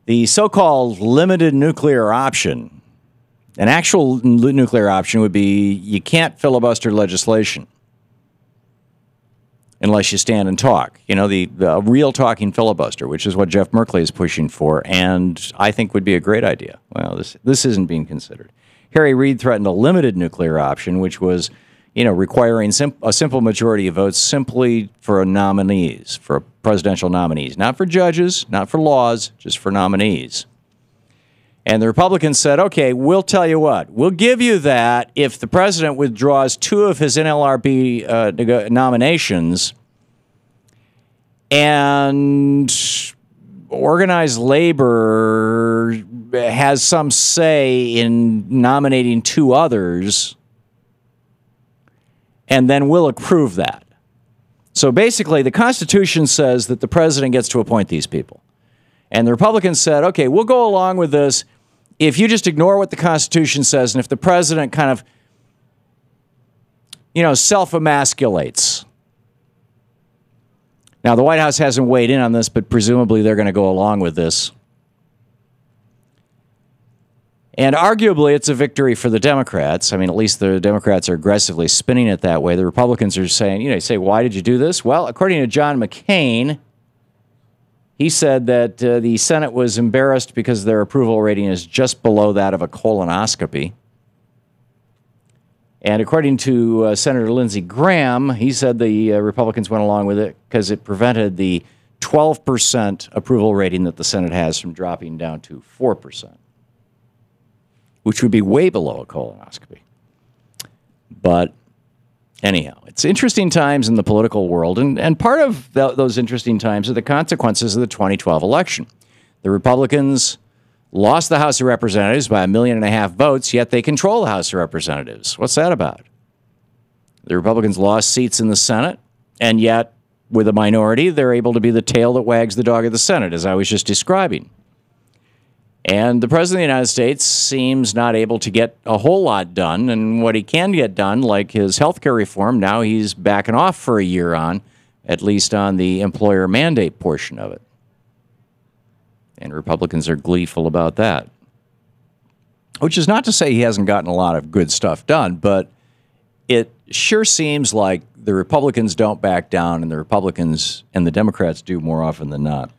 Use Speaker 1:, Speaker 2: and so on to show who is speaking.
Speaker 1: The so-called limited nuclear option, an actual nuclear option would be you can't filibuster legislation unless you stand and talk. You know, the real talking filibuster, which is what Jeff Merkley is pushing for, and I think would be a great idea. Well, this isn't being considered. Harry Reid threatened a limited nuclear option, which was, you know, requiring a simple majority of votes simply for nominees, for presidential nominees, not for judges, not for laws, just for nominees. And the Republicans said, okay, we'll tell you what, we'll give you that if the president withdraws 2 of his NLRB nominations and organized labor has some say in nominating 2 others, and then we'll approve that. So basically, the Constitution says that the president gets to appoint these people. And the Republicans said, okay, we'll go along with this if you just ignore what the Constitution says and if the president kind of, you know, self-emasculates. Now, the White House hasn't weighed in on this, but presumably they're going to go along with this. And arguably, it's a victory for the Democrats. I mean, at least the Democrats are aggressively spinning it that way. The Republicans are saying, you know, you say, why did you do this? Well, according to John McCain, he said that the Senate was embarrassed because their approval rating is just below that of a colonoscopy. And according to Senator Lindsey Graham, he said the Republicans went along with it because it prevented the 12% approval rating that the Senate has from dropping down to 4%, which would be way below a colonoscopy. But anyhow, it's interesting times in the political world, and part of those interesting times are the consequences of the 2012 election. The Republicans lost the House of Representatives by 1.5 million votes, yet they control the House of Representatives. What's that about? The Republicans lost seats in the Senate, and yet, with a minority, they're able to be the tail that wags the dog of the Senate, as I was just describing. And the President of the United States seems not able to get a whole lot done, and what he can get done, like his health care reform, now he's backing off for a year on, at least on the employer mandate portion of it. And Republicans are gleeful about that. Which is not to say he hasn't gotten a lot of good stuff done, but it sure seems like the Republicans don't back down, and the Republicans and the Democrats do more often than not.